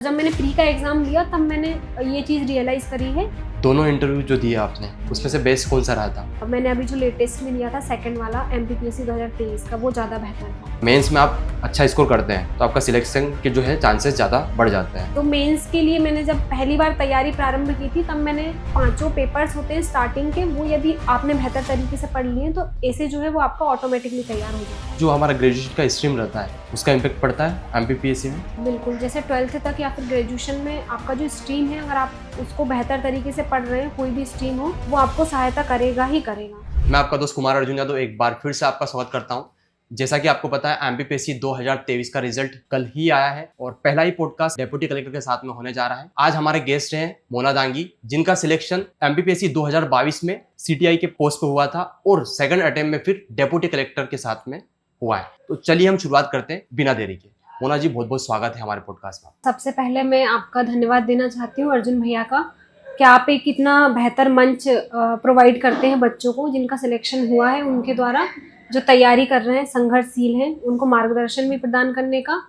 जब मैंने प्री का एग्ज़ाम दिया तब मैंने ये चीज़ रियलाइज़ करी है। दोनों इंटरव्यू जो दिए आपने उसमें से बेस्ट कौन सा रहा था? मैंने अभी जो लेटेस्ट में दिया था सेकंड वाला MPPSC 2023 का, वो ज़्यादा बेहतर था। मेंस में आप अच्छा स्कोर करते हैं तो आपका सिलेक्शन के जो है चांसेस ज़्यादा बढ़ जाते हैं। तो मेंस के लिए मैंने जब पहली बार तैयारी प्रारंभ की थी तब मैंने 5 पेपर्स होते हैं स्टार्टिंग के, वो यदि आपने बेहतर तरीके से पढ़ लिए तो ऐसे जो है वो आपका ऑटोमेटिकली तैयार हो जाता है। जो हमारा ग्रेजुएशन का स्ट्रीम रहता है उसका इम्पैक्ट पड़ता है MPPSC में? बिल्कुल, जैसे 12th तक या फिर ग्रेजुएशन में आपका जो स्ट्रीम है, अगर आप उसको बेहतर तरीके से पढ़ रहे हैं, कोई भी स्ट्रीम हो, वो आपको सहायता करेगा ही करेगा। मैं आपका दोस्त कुमार अर्जुन यादव एक बार फिर से आपका स्वागत करता हूं। जैसा कि आपको पता है MPPSC 2023 का रिजल्ट कल ही आया है और पहला ही पॉडकास्ट डेप्यूटी कलेक्टर के साथ में होने जा रहा है। आज हमारे गेस्ट हैं मोना दांगी, जिनका सिलेक्शन MPPSC 2022 में CTI के पोस्ट पे हुआ था और सेकंड अटेम्प्ट में फिर डेप्यूटी कलेक्टर के साथ में हुआ है। तो चलिए हम शुरुआत करते हैं बिना देरी के। मोना जी, बहुत बहुत स्वागत है हमारे पॉडकास्ट में। सबसे पहले मैं आपका धन्यवाद देना चाहती हूँ अर्जुन भैया का, कि आप एक इतना बेहतर मंच प्रोवाइड करते हैं बच्चों को जिनका सिलेक्शन हुआ है, उनके द्वारा जो तैयारी कर रहे हैं, संघर्षशील हैं, उनको मार्गदर्शन भी प्रदान करने का,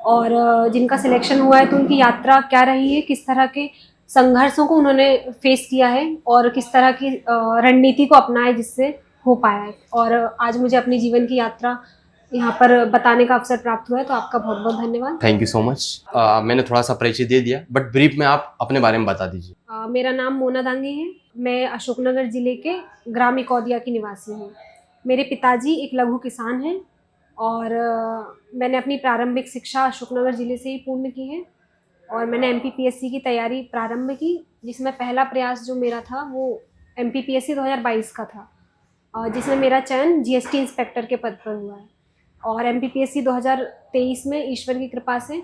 और जिनका सिलेक्शन हुआ है तो उनकी यात्रा क्या रही है, किस तरह के संघर्षों को उन्होंने फेस किया है और किस तरह की रणनीति को अपनाया जिससे हो पाया है। और आज मुझे अपनी जीवन की यात्रा यहाँ पर बताने का अवसर प्राप्त हुआ है, तो आपका बहुत बहुत धन्यवाद। Thank you so much. मैंने थोड़ा सा परिचय दे दिया, बट ब्रीफ में आप अपने बारे में बता दीजिए। मेरा नाम मोना दांगी है। मैं अशोकनगर जिले के ग्राम इकौदिया की निवासी हूँ। मेरे पिताजी एक लघु किसान हैं और मैंने अपनी प्रारंभिक शिक्षा अशोकनगर जिले से ही पूर्ण की है और मैंने MPPSC की तैयारी प्रारंभ की, जिसमें पहला प्रयास जो मेरा था वो MPPSC 2022 का था, जिसमें मेरा चयन GST इंस्पेक्टर के पद पर हुआ है। और MPPSC 2023 में ईश्वर की कृपा से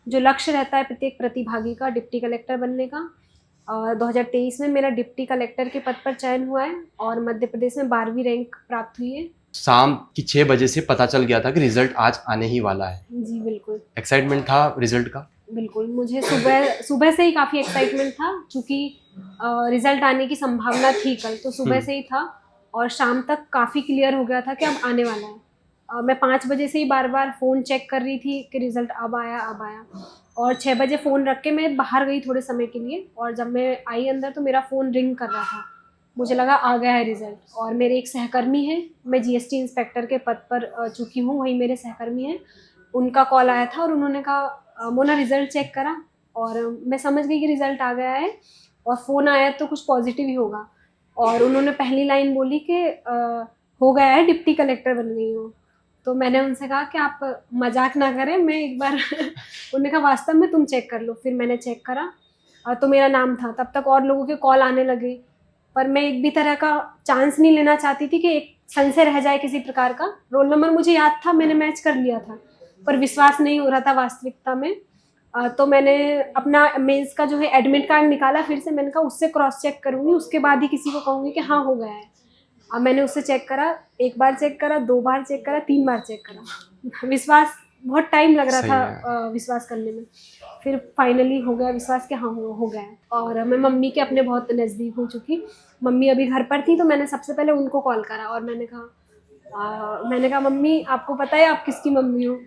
जो लक्ष्य रहता है प्रत्येक प्रतिभागी का, डिप्टी कलेक्टर बनने का, 2023 में मेरा डिप्टी कलेक्टर के पद पर चयन हुआ है और मध्य प्रदेश में 12वीं रैंक प्राप्त हुई है। शाम की 6 बजे से पता चल गया था कि रिजल्ट आज आने ही वाला है। जी बिल्कुल। एक्साइटमेंट था रिजल्ट का? बिल्कुल, मुझे सुबह से ही काफ़ी एक्साइटमेंट था, क्योंकि रिजल्ट आने की संभावना थी कल, तो सुबह से ही था और शाम तक काफ़ी क्लियर हो गया था कि अब आने वाला है। मैं 5 बजे से ही बार बार फ़ोन चेक कर रही थी कि रिज़ल्ट अब आया अब आया, और 6 बजे फ़ोन रख के मैं बाहर गई थोड़े समय के लिए, और जब मैं आई अंदर तो मेरा फ़ोन रिंग कर रहा था। मुझे लगा आ गया है रिज़ल्ट, और मेरे एक सहकर्मी हैं, मैं GST इंस्पेक्टर के पद पर चुकी हूँ, वही मेरे सहकर्मी हैं, उनका कॉल आया था और उन्होंने कहा मोना रिज़ल्ट चेक करा, और मैं समझ गई कि रिज़ल्ट आ गया है और फ़ोन आया तो कुछ पॉजिटिव ही होगा। और उन्होंने पहली लाइन बोली कि हो गया है, डिप्टी कलेक्टर बन गई हो। तो मैंने उनसे कहा कि आप मजाक ना करें, मैं एक बार उन्होंने कहा वास्तव में तुम चेक कर लो। फिर मैंने चेक करा तो मेरा नाम था। तब तक और लोगों के कॉल आने लगे, पर मैं एक भी तरह का चांस नहीं लेना चाहती थी कि एक संशय रह जाए किसी प्रकार का। रोल नंबर मुझे याद था, मैंने मैच कर लिया था, पर विश्वास नहीं हो रहा था वास्तविकता में। तो मैंने अपना मेंस का जो है एडमिट कार्ड निकाला, फिर से मैंने कहा उससे क्रॉस चेक करूँगी, उसके बाद ही किसी को कहूँगी कि हाँ हो गया है। अब मैंने उससे चेक करा, एक बार चेक करा, 2 बार चेक करा, 3 बार चेक करा। विश्वास बहुत टाइम लग रहा था विश्वास करने में। फिर फाइनली हो गया विश्वास कि हाँ हो गया है। और मैं मम्मी के अपने बहुत नज़दीक हो चुकी। मम्मी अभी घर पर थी तो मैंने सबसे पहले उनको कॉल करा और मैंने कहा मम्मी आपको पता है आप किसकी मम्मी हो?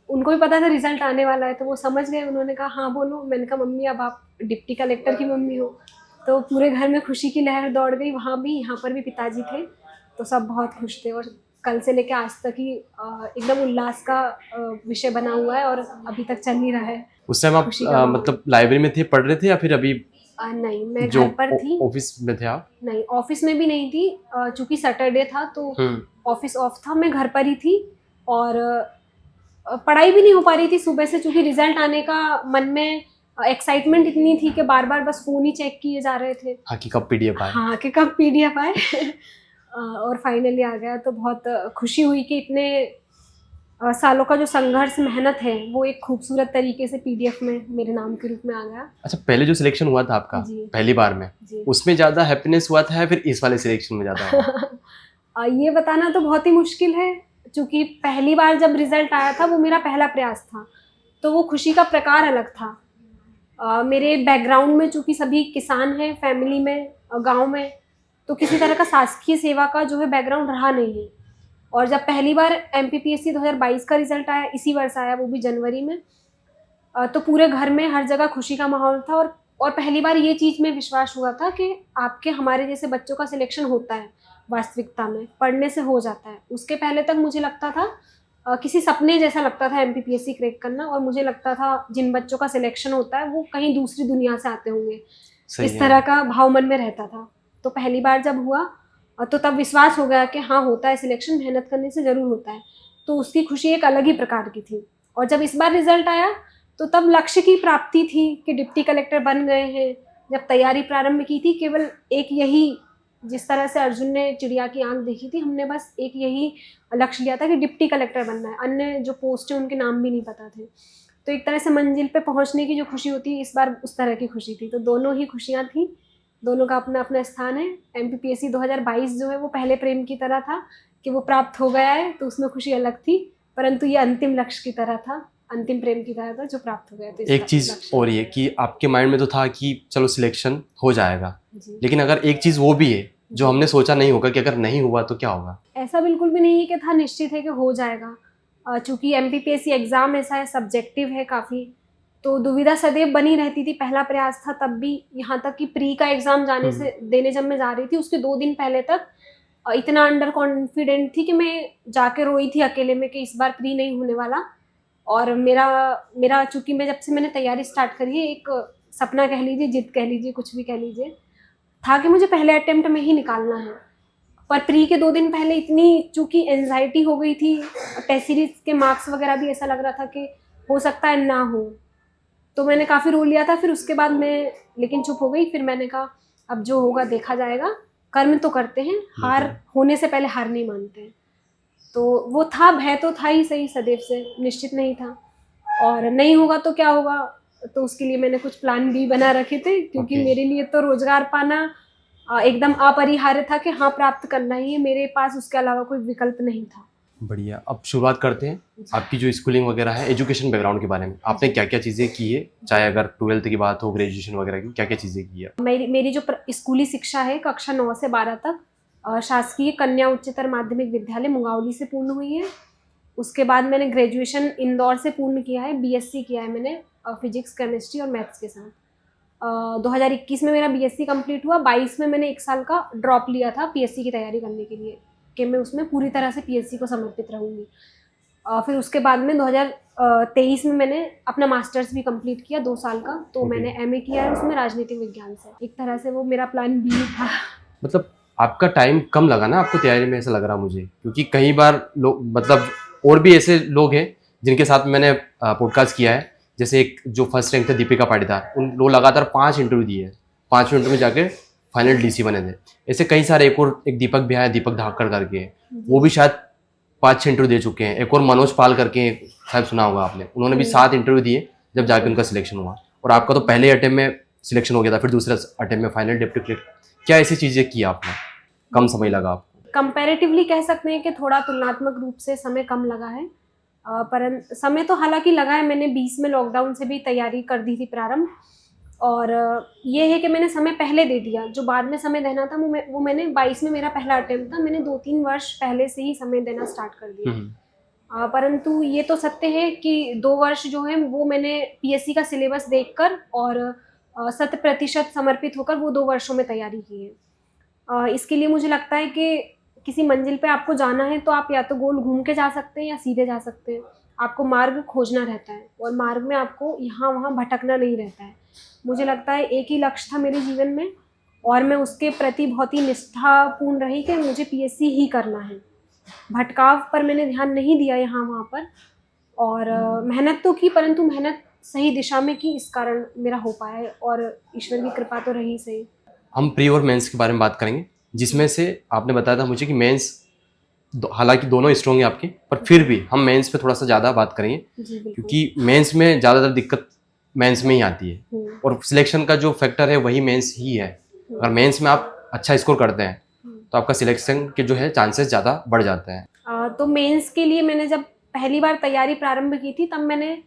उनको भी पता था रिज़ल्ट आने वाला है, तो वो समझ गए। उन्होंने कहा हाँ बोलो। मैंने कहा मम्मी अब आप डिप्टी कलेक्टर की मम्मी हो। तो पूरे घर में खुशी की लहर दौड़ गई। वहाँ भी, यहाँ पर भी पिताजी थे, तो सब बहुत खुश थे। और कल से लेकर आज तक ही एकदम उल्लास का विषय बना हुआ है और अभी तक चल ही रहा है। उस टाइम आप मतलब लाइब्रेरी में थे, पढ़ रहे थे या फिर अभी? नहीं, मैं घर पर थी। ऑफिस में थे आप? नहीं, ऑफिस में भी नहीं थी, चूँकि सैटरडे था तो ऑफिस ऑफ था। मैं घर पर ही थी और पढ़ाई भी नहीं हो पा रही थी सुबह से, चूँकि रिजल्ट आने का मन में एक्साइटमेंट इतनी थी कि बार बार बस फ़ोन ही चेक किए जा रहे थे। हाँ कि कब PDF आए। हाँ कि कब PDF आए। और फाइनली आ गया, तो बहुत खुशी हुई कि इतने सालों का जो संघर्ष मेहनत है वो एक खूबसूरत तरीके से PDF में मेरे नाम के रूप में आ गया। अच्छा, पहले जो सिलेक्शन हुआ था आपका पहली बार में, उसमें ज़्यादा हैप्पीनेस हुआ था या फिर इस वाले सिलेक्शन में ज़्यादा हुआ? ये बताना तो बहुत ही मुश्किल है, क्योंकि पहली बार जब रिज़ल्ट आया था वो मेरा पहला प्रयास था, तो वो खुशी का प्रकार अलग था। मेरे बैकग्राउंड में चूँकि सभी किसान हैं फैमिली में, गांव में, तो किसी तरह का शासकीय सेवा का जो है बैकग्राउंड रहा नहीं है। और जब पहली बार MPPSC 2022 का रिज़ल्ट आया, इसी वर्ष आया, वो भी जनवरी में, तो पूरे घर में हर जगह खुशी का माहौल था। और पहली बार ये चीज़ में विश्वास हुआ था कि आपके हमारे जैसे बच्चों का सिलेक्शन होता है, वास्तविकता में पढ़ने से हो जाता है। उसके पहले तक मुझे लगता था किसी सपने जैसा लगता था MPPSC क्रैक करना, और मुझे लगता था जिन बच्चों का सिलेक्शन होता है वो कहीं दूसरी दुनिया से आते होंगे, इस तरह का भाव मन में रहता था। तो पहली बार जब हुआ तो तब विश्वास हो गया कि हाँ होता है सिलेक्शन, मेहनत करने से ज़रूर होता है। तो उसकी खुशी एक अलग ही प्रकार की थी। और जब इस बार रिजल्ट आया तो तब लक्ष्य की प्राप्ति थी कि डिप्टी कलेक्टर बन गए हैं। जब तैयारी प्रारंभ की थी, केवल एक यही, जिस तरह से अर्जुन ने चिड़िया की आंख देखी थी, हमने बस एक यही लक्ष्य लिया था कि डिप्टी कलेक्टर बनना है। अन्य जो पोस्ट है उनके नाम भी नहीं पता थे। तो एक तरह से मंजिल पे पहुंचने की जो खुशी होती है, इस बार उस तरह की खुशी थी। तो दोनों ही खुशियाँ थी, दोनों का अपना अपना स्थान है। MPPSC 2022 जो है वो पहले प्रेम की तरह था कि वो प्राप्त हो गया है, तो उसमें खुशी अलग थी। परंतु ये अंतिम लक्ष्य की तरह था, अंतिम प्रेम की तरह था जो प्राप्त हो गया। तो एक चीज़ और ये कि आपके माइंड में तो था कि चलो सिलेक्शन हो जाएगा, लेकिन अगर एक चीज़ वो भी है जो हमने सोचा नहीं होगा कि अगर नहीं हुआ तो क्या होगा? ऐसा बिल्कुल भी नहीं है कि था, निश्चित है कि हो जाएगा। चूँकि MPPSC एग्ज़ाम ऐसा है, सब्जेक्टिव है काफ़ी, तो दुविधा सदैव बनी रहती थी। पहला प्रयास था तब भी, यहाँ तक कि प्री का एग्ज़ाम जाने से देने जब मैं जा रही थी, उसके 2 दिन पहले तक इतना अंडर कॉन्फिडेंट थी कि मैं जाके रोई थी अकेले में कि इस बार प्री नहीं होने वाला। और मेरा चूँकि मैं जब से मैंने तैयारी स्टार्ट करी है, एक सपना कह लीजिए, जिद कह लीजिए, कुछ भी कह लीजिए, था कि मुझे पहले अटेम्प्ट में ही निकालना है। पर प्री के 2 दिन पहले इतनी चूँकि एंजाइटी हो गई थी, टेस्ट सीरीज के मार्क्स वगैरह भी ऐसा लग रहा था कि हो सकता है ना हो, तो मैंने काफ़ी रो लिया था। फिर उसके बाद मैं लेकिन चुप हो गई। फिर मैंने कहा अब जो होगा देखा जाएगा, कर्म तो करते हैं, हार होने से पहले हार नहीं मानते हैं। तो वो था, भय तो था ही सही, सदैव से निश्चित नहीं था। और नहीं होगा तो क्या होगा, तो उसके लिए मैंने कुछ प्लान भी बना रखे थे, क्योंकि मेरे लिए तो रोजगार पाना एकदम अपरिहार्य था कि हाँ प्राप्त करना ही है, मेरे पास उसके अलावा कोई विकल्प नहीं था। बढ़िया, अब शुरुआत करते हैं आपकी जो स्कूलिंग वगैरह है, एजुकेशन बैकग्राउंड के बारे में। आपने क्या क्या चीज़ें की है, चाहे अगर 12th की बात हो, ग्रेजुएशन वगैरह की, क्या क्या चीज़ें की है? मेरी जो स्कूली शिक्षा है कक्षा 9 से 12 तक शासकीय कन्या उच्चतर माध्यमिक विद्यालय मुंगावली से पूर्ण हुई है। उसके बाद मैंने ग्रेजुएशन इंदौर से पूर्ण किया है, BSc किया है मैंने फिजिक्स, केमिस्ट्री और मैथ्स के साथ। 2021 में मेरा BSc कंप्लीट हुआ। 22 में मैंने 1 साल का ड्रॉप लिया था PSC की तैयारी करने के लिए, कि मैं उसमें पूरी तरह से PSC को समर्पित रहूँगी। फिर उसके बाद में 2023 में मैंने अपना मास्टर्स भी कंप्लीट किया 2 साल का। तो मैंने MA किया है उसमें राजनीतिक विज्ञान से। एक तरह से वो मेरा प्लान B था। मतलब आपका टाइम कम लगा ना आपको तैयारी में, ऐसा लग रहा मुझे, क्योंकि कई बार लोग, मतलब और भी ऐसे लोग हैं जिनके साथ मैंने पॉडकास्ट किया है, जैसे एक जो फर्स्ट रैंक थे दीपिका पाटीदार, उन लोग लगातार 5 इंटरव्यू दिए, 5 इंटरव्यू में जाके फाइनल DC बने थे। ऐसे कई सारे, एक दीपक भी आया, दीपक धाकड़ करके, वो भी शायद 5-6 इंटरव्यू दे चुके हैं। एक और मनोज पाल करके, शायद सुना होगा आपने, उन्होंने भी 7 इंटरव्यू दिए जब जाके उनका सिलेक्शन हुआ। और आपका तो पहले अटेम्प्ट में सिलेक्शन हो गया था, फिर दूसरे अटेम्प्ट में फाइनल डिप्टी कलेक्टर। क्या ऐसी चीज़ें की आपने, कम समय लगा आपको? कंपैरेटिवली कह सकते हैं कि थोड़ा तुलनात्मक रूप से समय कम लगा है। पर समय तो हालांकि लगा है। मैंने 20 में लॉकडाउन से भी तैयारी कर दी थी प्रारंभ। और ये है कि मैंने समय पहले दे दिया, जो बाद में समय देना था वो मैंने 22 में मेरा पहला अटेम्प्ट था, मैंने 2-3 वर्ष पहले से ही समय देना स्टार्ट कर दिया। परंतु ये तो सत्य है कि 2 वर्ष जो है वो मैंने PSC का सिलेबस देखकर और 100% समर्पित होकर वो 2 वर्षों में तैयारी की है। इसके लिए मुझे लगता है कि किसी मंजिल पे आपको जाना है तो आप या तो गोल घूम के जा सकते हैं या सीधे जा सकते हैं। आपको मार्ग खोजना रहता है और मार्ग में आपको यहाँ वहाँ भटकना नहीं रहता है। मुझे लगता है एक ही लक्ष्य था मेरे जीवन में और मैं उसके प्रति बहुत ही निष्ठापूर्ण रही कि मुझे PSC ही करना है। भटकाव पर मैंने ध्यान नहीं दिया यहाँ वहाँ पर, और मेहनत तो की, परंतु मेहनत सही दिशा में की, इस कारण मेरा हो पाया है और ईश्वर की कृपा तो रही सही। हम प्री और मेंस के बारे में बात करेंगे, जिसमें से आपने बताया था मुझे कि मेंस, हालांकि दोनों स्ट्रॉन्ग है आपके, पर फिर भी हम मेंस पे थोड़ा सा ज़्यादा बात करेंगे, क्योंकि मेंस में ज़्यादातर दिक्कत मेंस में ही आती है और सिलेक्शन का जो फैक्टर है वही मेंस ही है। अगर मेंस में आप अच्छा स्कोर करते हैं तो आपका सिलेक्शन के जो है चांसेस ज़्यादा बढ़ जाते हैं। तो मेंस के लिए मैंने जब पहली बार तैयारी प्रारंभ की थी तब मैंने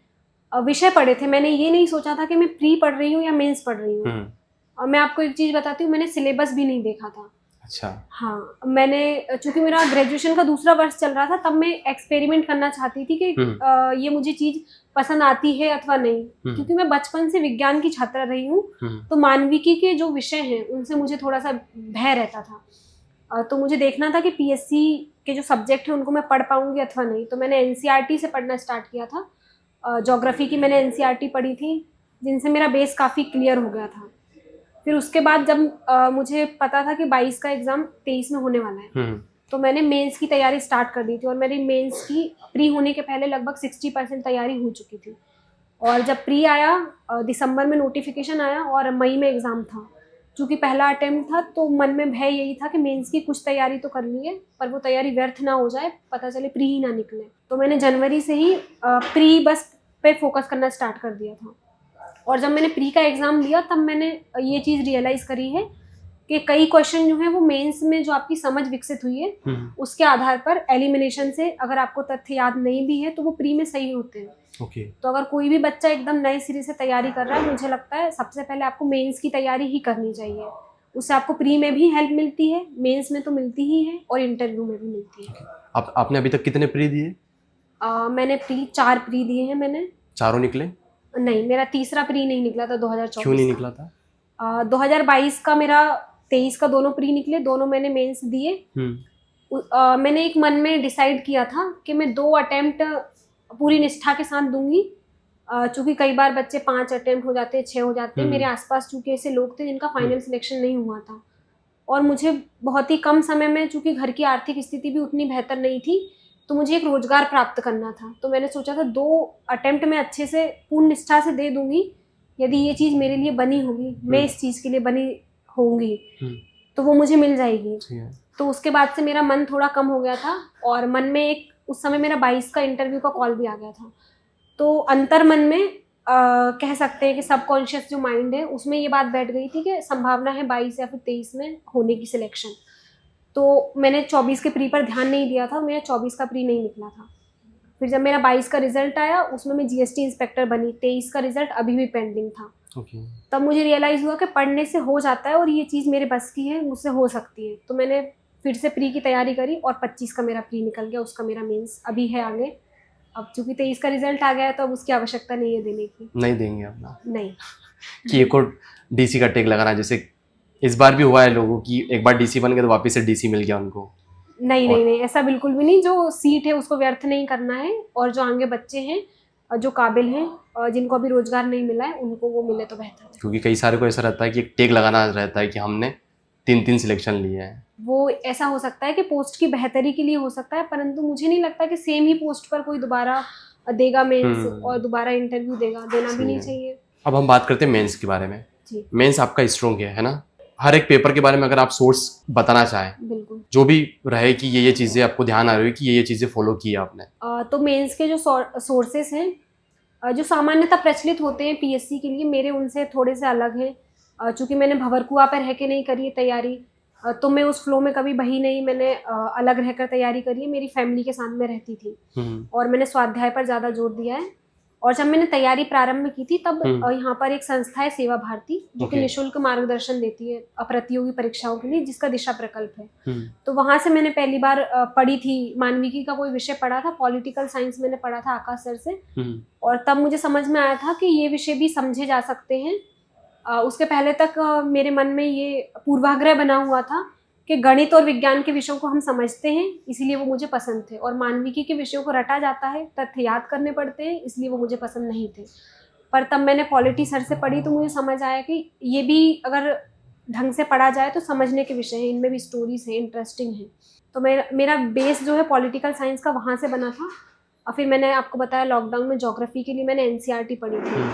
विषय पढ़े थे। मैंने ये नहीं सोचा था कि मैं प्री पढ़ रही हूँ या मेंस पढ़ रही हूँ। और मैं आपको एक चीज़ बताती हूँ, मैंने सिलेबस भी नहीं देखा था। अच्छा। हाँ, मैंने, चूँकि मेरा ग्रेजुएशन का दूसरा वर्ष चल रहा था, तब मैं एक्सपेरिमेंट करना चाहती थी कि ये मुझे चीज़ पसंद आती है अथवा नहीं, क्योंकि मैं बचपन से विज्ञान की छात्रा रही हूँ, तो मानविकी के जो विषय हैं उनसे मुझे थोड़ा सा भय रहता था। तो मुझे देखना था कि पीएससी के जो सब्जेक्ट हैं उनको मैं पढ़ पाऊंगी अथवा नहीं। तो मैंने एनसीईआरटी से पढ़ना स्टार्ट किया था। ज्योग्राफी की मैंने एनसीईआरटी पढ़ी थी, जिनसे मेरा बेस काफ़ी क्लियर हो गया था। फिर उसके बाद जब मुझे पता था कि 22 का एग्ज़ाम 23 में होने वाला है, तो मैंने मेंस की तैयारी स्टार्ट कर दी थी। और मेरी मेंस की प्री होने के पहले लगभग 60% तैयारी हो चुकी थी। और जब प्री आया, दिसंबर में नोटिफिकेशन आया और मई में एग्ज़ाम था। चूँकि पहला अटेम्प्ट था तो मन में भय यही था कि मेंस की कुछ तैयारी तो कर ली है, पर वो तैयारी व्यर्थ ना हो जाए, पता चले प्री ही ना निकले। तो मैंने जनवरी से ही प्री बस पे फोकस करना स्टार्ट कर दिया था। और जब मैंने प्री का एग्ज़ाम दिया तब मैंने ये चीज़ रियलाइज़ करी है कि कई क्वेश्चन जो हैं वो मेंस में जो आपकी समझ विकसित हुई है उसके आधार पर एलिमिनेशन से अगर आपको तथ्य याद नहीं भी है तो वो प्री में सही होते हैं। तो अगर कोई भी बच्चा एकदम नए सिरे से तैयारी कर रहा है, मुझे लगता है सबसे पहले आपको मेंस की तैयारी ही करनी चाहिए। उससे आपको प्री में भी हेल्प मिलती है, मेंस में तो मिलती ही है और इंटरव्यू में भी मिलती है। आपने अभी तक कितने प्री दिए? मैंने 4 प्री दिए हैं मैंने। चारों निकले? नहीं, मेरा तीसरा प्री नहीं निकला था 2024। क्यों नहीं निकला था? 2022 का मेरा 23 का दोनों प्री निकले, दोनों मैंने मेंस दिए। मैंने एक मन में डिसाइड किया था कि मैं 2 अटेम्प्ट पूरी निष्ठा के साथ दूंगी। चूँकि कई बार बच्चे 5 अटेम्प्ट हो जाते हैं, 6 हो जाते हैं। मेरे आसपास चूँकि ऐसे लोग थे जिनका फाइनल सिलेक्शन नहीं हुआ था, और मुझे बहुत ही कम समय में, चूँकि घर की आर्थिक स्थिति भी उतनी बेहतर नहीं थी, तो मुझे एक रोजगार प्राप्त करना था। तो मैंने सोचा था 2 अटेम्प्ट में अच्छे से पूर्ण निष्ठा से दे दूंगी। यदि ये चीज़ मेरे लिए बनी होगी, मैं इस चीज़ के लिए बनी होंगी, तो वो मुझे मिल जाएगी। तो उसके बाद से मेरा मन थोड़ा कम हो गया था, और मन में एक उस समय मेरा 22 का इंटरव्यू का कॉल भी आ गया था। तो अंतर मन में कह सकते हैं कि सबकॉन्शियस जो माइंड है उसमें ये बात बैठ गई थी कि संभावना है 22 या फिर 23 में होने की सिलेक्शन। तो मैंने 24 के प्री पर ध्यान नहीं दिया था, मेरा 24 का प्री नहीं निकला था। फिर जब मेरा 22 का रिजल्ट आया उसमें मैं जीएसटी इंस्पेक्टर बनी। 23 का रिजल्ट अभी भी पेंडिंग था। तब मुझे रियलाइज़ हुआ कि पढ़ने से हो जाता है और ये चीज़ मेरे बस की है, मुझसे हो सकती है। तो मैंने फिर से प्री की तैयारी करी और 25 का मेरा प्री निकल गया। उसका मेरा मेंस अभी है आगे। अब चूँकि 23 का रिजल्ट आ गया है तो अब उसकी आवश्यकता नहीं है देने की। नहीं देंगे अपना? नहीं कि एक और डीसी का टेक लगाना, जैसे इस बार भी हुआ है लोगों की, एक बार डीसी बन गए तो वापस से डीसी मिल गया उनको। नहीं, ऐसा बिल्कुल भी नहीं। जो सीट है उसको व्यर्थ नहीं करना है, और जो आगे बच्चे हैं जो काबिल हैं, जिनको अभी रोजगार नहीं मिला है, उनको वो मिले तो बेहतर है। क्योंकि कई सारे को ऐसा रहता है कि एक टेक लगाना रहता है कि हमने 3 सिलेक्शन लिए हैं। वो ऐसा हो सकता है कि पोस्ट की बेहतरी के लिए हो सकता है, परंतु मुझे नहीं लगता कि सेम ही पोस्ट पर कोई दोबारा देगा मेंस और दोबारा इंटरव्यू देना भी नहीं चाहिए। अब हम बात करते हैं मेंस के बारे में। मेंस आपका स्ट्रॉन्ग है ना? हर एक पेपर के बारे में अगर आप सोर्स बताना चाहें, बिल्कुल, जो भी रहे कि ये चीज़ें आपको ध्यान आ रही है कि ये चीज़ें फॉलो की है आपने। तो मेंस के जो सोर्सेस हैं, जो सामान्यतः प्रचलित होते हैं पीएससी के लिए, मेरे उनसे थोड़े से अलग हैं। चूँकि मैंने भंवरकुआ पर रह के नहीं करी है तैयारी, तो मैं उस फ्लो में कभी बही नहीं। मैंने अलग रहकर तैयारी करी है। मेरी फैमिली के साथ में रहती थी और मैंने स्वाध्याय पर ज़्यादा जोर दिया है। और जब मैंने तैयारी प्रारंभ की थी तब यहाँ पर एक संस्था है सेवा भारती, जो कि निःशुल्क मार्गदर्शन देती है प्रतियोगी परीक्षाओं के लिए, जिसका दिशा प्रकल्प है। तो वहाँ से मैंने पहली बार पढ़ी थी, मानविकी का कोई विषय पढ़ा था, पॉलिटिकल साइंस मैंने पढ़ा था आकाश सर से, और तब मुझे समझ में आया था कि ये विषय भी समझे जा सकते हैं। उसके पहले तक मेरे मन में ये पूर्वाग्रह बना हुआ था कि गणित और विज्ञान के विषयों को हम समझते हैं इसीलिए वो मुझे पसंद थे, और मानविकी के विषयों को रटा जाता है, तथ्य याद करने पड़ते हैं, इसलिए वो मुझे पसंद नहीं थे। पर तब मैंने पॉलिटी सर से पढ़ी तो मुझे समझ आया कि ये भी अगर ढंग से पढ़ा जाए तो समझने के विषय हैं, इनमें भी स्टोरीज हैं, इंटरेस्टिंग हैं। तो मेरा बेस जो है पॉलिटिकल साइंस का वहाँ से बना था। और फिर मैंने आपको बताया लॉकडाउन में ज्योग्राफी के लिए मैंने एनसीईआरटी पढ़ी थी।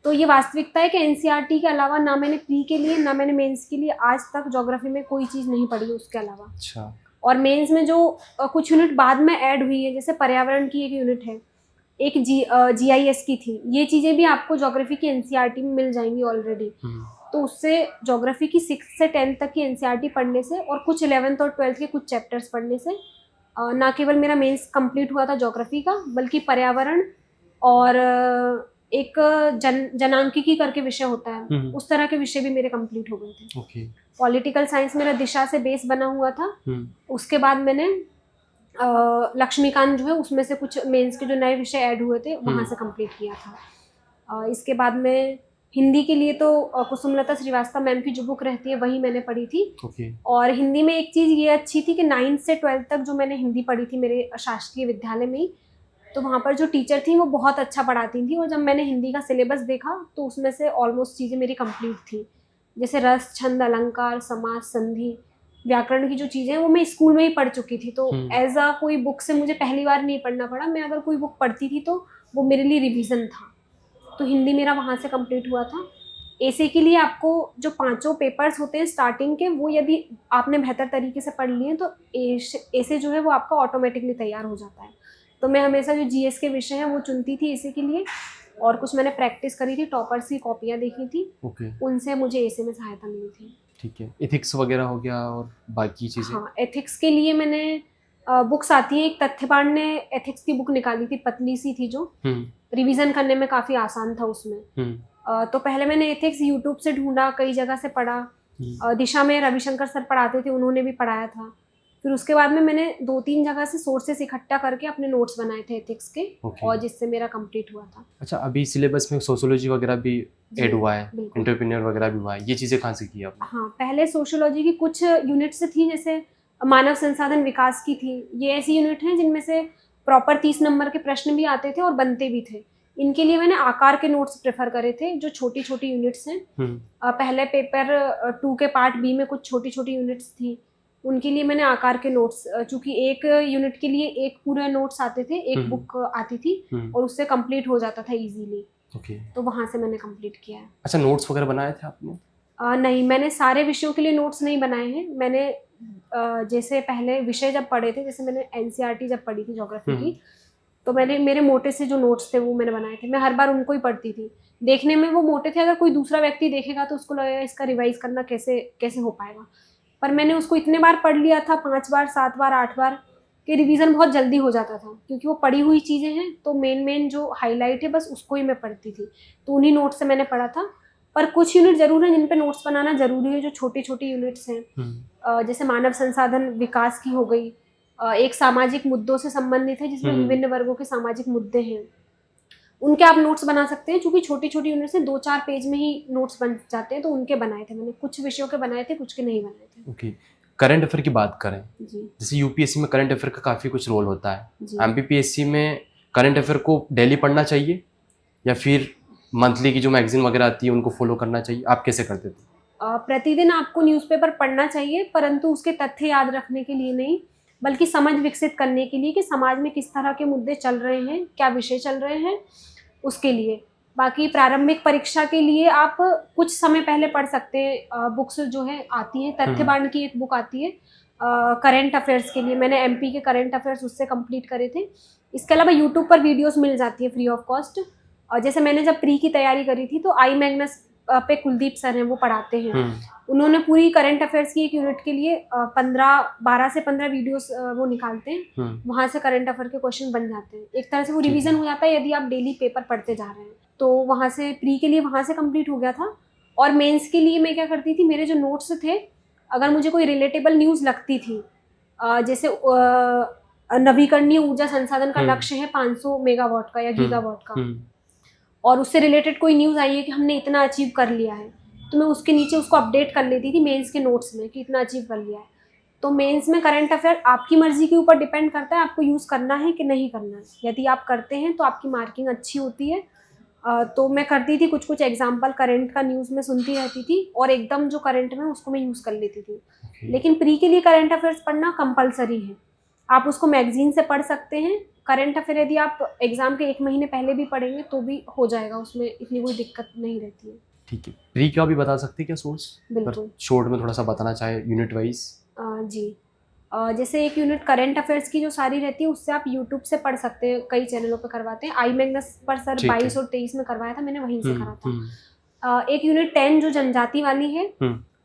तो ये वास्तविकता है कि एनसीईआरटी के अलावा ना मैंने प्री के लिए ना मैंने मेंस के लिए आज तक ज्योग्राफी में कोई चीज़ नहीं पढ़ी उसके अलावा। अच्छा। और मेंस में जो कुछ यूनिट बाद में ऐड हुई है, जैसे पर्यावरण की एक यूनिट है, एक जीआईएस की थी, ये चीज़ें भी आपको ज्योग्राफी की एनसीईआरटी में मिल जाएंगी ऑलरेडी। तो उससे ज्योग्राफी की 6th से 10th तक की एनसीईआरटी पढ़ने से और कुछ 11th और 12th के कुछ चैप्टर्स पढ़ने से ना केवल मेरा मेंस कंप्लीट हुआ था ज्योग्राफी का, बल्कि पर्यावरण और एक जनांकिकी करके विषय होता है, उस तरह के विषय भी मेरे कंप्लीट हो गए थे। पॉलिटिकल साइंस मेरा दिशा से बेस बना हुआ था। उसके बाद मैंने लक्ष्मीकांत जो है उसमें से कुछ मेंस के जो नए विषय ऐड हुए थे वहाँ से कंप्लीट किया था। इसके बाद में हिंदी के लिए तो कुसुमलता श्रीवास्तव मैम की जो बुक रहती है वही मैंने पढ़ी थी। और हिंदी में एक चीज़ ये अच्छी थी कि 9th से 12th तक जो मैंने हिंदी पढ़ी थी मेरे शासकीय विद्यालय में ही, तो वहाँ पर जो टीचर थी वो बहुत अच्छा पढ़ाती थी। और जब मैंने हिंदी का सिलेबस देखा तो उसमें से ऑलमोस्ट चीज़ें मेरी कंप्लीट थी, जैसे रस, छंद, अलंकार, समास, संधि, व्याकरण की जो चीज़ें हैं वो मैं स्कूल में ही पढ़ चुकी थी। तो एज अ कोई बुक से मुझे पहली बार नहीं पढ़ना पड़ा। मैं अगर कोई बुक पढ़ती थी तो वो मेरे लिए रिवीजन था। तो हिंदी मेरा वहाँ से कंप्लीट हुआ था। एसे के लिए आपको जो 5 पेपर्स होते हैं स्टार्टिंग के, वो यदि आपने बेहतर तरीके से पढ़ लिए तो एसे जो है वो आपका ऑटोमेटिकली तैयार हो जाता है। तो मैं हमेशा जो जीएस के विषय हैं वो चुनती थी एसे के लिए, और कुछ मैंने प्रैक्टिस करी थी, टॉपर्स की कॉपियाँ देखी थी, उनसे मुझे एसे में सहायता मिली थी। ठीक है, एथिक्स वगैरह हो गया और बाकी चीज़ें? हाँ, एथिक्स के लिए मैंने बुक्स आती है, एक तथ्यपाठ ने एथिक्स की बुक निकाली थी, पतली सी थी, जो रिवीजन करने में काफ़ी आसान था उसमें। तो पहले मैंने एथिक्स यूट्यूब से ढूंढा, कई जगह से पढ़ा। दिशा में रविशंकर सर पढ़ाते थे, उन्होंने भी पढ़ाया था। फिर उसके बाद में मैंने 2-3 जगह से सोर्सेस इकट्ठा करके अपने नोट्स बनाए थे एथिक्स के, और जिससे मेरा कंप्लीट हुआ था। अच्छा, अभी सिलेबस में सोशियोलॉजी वगैरह भी ऐड हुआ है, एंटरप्रेन्योर वगैरह भी हुआ है, ये चीज़ें कहाँ से की आपने? हाँ, पहले सोशियोलॉजी की कुछ यूनिट्स थी, जैसे मानव संसाधन विकास की थी। ये ऐसी यूनिट हैं जिनमें से प्रॉपर 30 नंबर के प्रश्न भी आते थे और बनते भी थे। इनके लिए मैंने आकार के नोट्स प्रेफर करे थे, जो छोटी छोटी यूनिट्स हैं। पहले पेपर 2 के पार्ट बी में कुछ छोटी छोटी यूनिट्स थी, उनके लिए मैंने आकार के नोट्स, चूँकि एक यूनिट के लिए एक पूरा नोट्स आते थे, एक बुक आती थी, और उससे कंप्लीट हो जाता था इजीली। तो वहाँ से मैंने कंप्लीट किया है। अच्छा, नोट्स वगैरह बनाए थे आपने? नहीं, मैंने सारे विषयों के लिए नोट्स नहीं बनाए हैं। मैंने जैसे पहले विषय जब पढ़े थे, जैसे मैंने एनसीईआरटी जब पढ़ी थी ज्योग्राफी की, तो मैंने मेरे मोटे से जो नोट्स थे वो मैंने बनाए थे। मैं हर बार उनको ही पढ़ती थी। देखने में वो मोटे थे, अगर कोई दूसरा व्यक्ति देखेगा तो उसको लगेगा इसका रिवाइज करना कैसे कैसे हो पाएगा। पर मैंने उसको इतने बार पढ़ लिया था, 5 बार, 7 बार, 8 बार, कि रिवीजन बहुत जल्दी हो जाता था, क्योंकि वो पढ़ी हुई चीज़ें हैं। तो मेन जो हाईलाइट है बस उसको ही मैं पढ़ती थी। तो उन्हीं नोट्स से मैंने पढ़ा था। पर कुछ यूनिट जरूर है जिन पे नोट्स बनाना जरूरी है, जो छोटी छोटी यूनिट्स हैं। जैसे मानव संसाधन विकास की हो गई, एक सामाजिक मुद्दों से संबंधित है, जिसमें विभिन्न वर्गों के सामाजिक मुद्दे हैं, उनके आप नोट्स बना सकते हैं। चूंकि छोटी छोटी यूनिट्स हैं, 2-4 पेज में ही नोट्स बन जाते हैं, तो उनके बनाए थे मैंने। कुछ विषयों के बनाए थे, कुछ के नहीं बनाए थे। ओके, करंट अफेयर की बात करें जी, जैसे यूपीएससी में करंट अफेयर का काफ़ी कुछ रोल होता है, एमपीपीएससी में करंट अफेयर को डेली पढ़ना चाहिए या फिर मंथली की जो मैगजीन वगैरह आती है उनको फॉलो करना चाहिए? आप कैसे करते थे? प्रतिदिन आपको न्यूज़पेपर पढ़ना चाहिए, परंतु उसके तथ्य याद रखने के लिए नहीं, बल्कि समझ विकसित करने के लिए कि समाज में किस तरह के मुद्दे चल रहे हैं, क्या विषय चल रहे हैं, उसके लिए। बाकी प्रारंभिक परीक्षा के लिए आप कुछ समय पहले पढ़ सकते हैं। बुक्स जो है आती हैं, तथ्यबाण की एक बुक आती है करंट अफेयर्स के लिए, मैंने एमपी के करंट अफेयर्स उससे कंप्लीट करे थे। इसके अलावा यूट्यूब पर वीडियोस मिल जाती है फ्री ऑफ कॉस्ट। और जैसे मैंने जब प्री की तैयारी करी थी, तो आई मैग्नस पे कुलदीप सर हैं, वो पढ़ाते हैं। उन्होंने पूरी करंट अफेयर्स की एक यूनिट के लिए 12 से 15 वीडियोस वो निकालते हैं। वहाँ से करंट अफेयर के क्वेश्चन बन जाते हैं। एक तरह से वो रिवीजन हो जाता है यदि आप डेली पेपर पढ़ते जा रहे हैं। तो वहाँ से प्री के लिए वहाँ से कंप्लीट हो गया था। और मेंस के लिए मैं क्या करती थी, मेरे जो नोट्स थे, अगर मुझे कोई रिलेटेबल न्यूज़ लगती थी, जैसे नवीकरणीय ऊर्जा संसाधन का लक्ष्य है 500 मेगावाट का या गीगावाट का, और उससे रिलेटेड कोई न्यूज़ आई है कि हमने इतना अचीव कर लिया है, तो मैं उसके नीचे उसको अपडेट कर लेती थी मेंस के नोट्स में कि इतना अचीव कर लिया है। तो मेंस में करंट अफेयर आपकी मर्जी के ऊपर डिपेंड करता है, आपको यूज़ करना है कि नहीं करना है। यदि आप करते हैं तो आपकी मार्किंग अच्छी होती है। तो मैं करती थी, कुछ एग्जाम्पल करंट का न्यूज़ में सुनती रहती थी, और एकदम जो करंट में उसको मैं यूज़ कर लेती थी। लेकिन प्री के लिए करंट अफेयर्स पढ़ना कंपलसरी है। आप उसको मैगजीन से पढ़ सकते हैं। करंट अफेयर यदि आप एग्जाम के 1 महीने पहले भी पढ़ेंगे तो भी हो जाएगा, उसमें इतनी कोई दिक्कत नहीं रहती है। ठीक है, प्री का भी बता सकते हैं क्या सोर्स? बिल्कुल, शॉर्ट में थोड़ा सा बताना चाहे यूनिट वाइज। जी, जैसे एक यूनिट करंट अफेयर्स की जो सारी रहती है, उससे आप यूट्यूब से पढ़ सकते हैं, कई चैनलों पे करवाते हैं। आई मैग्नस पर सर 22 और 23 में करवाया था, मैंने वहीं से करा था। एक यूनिट 10 जो जनजाति वाली है,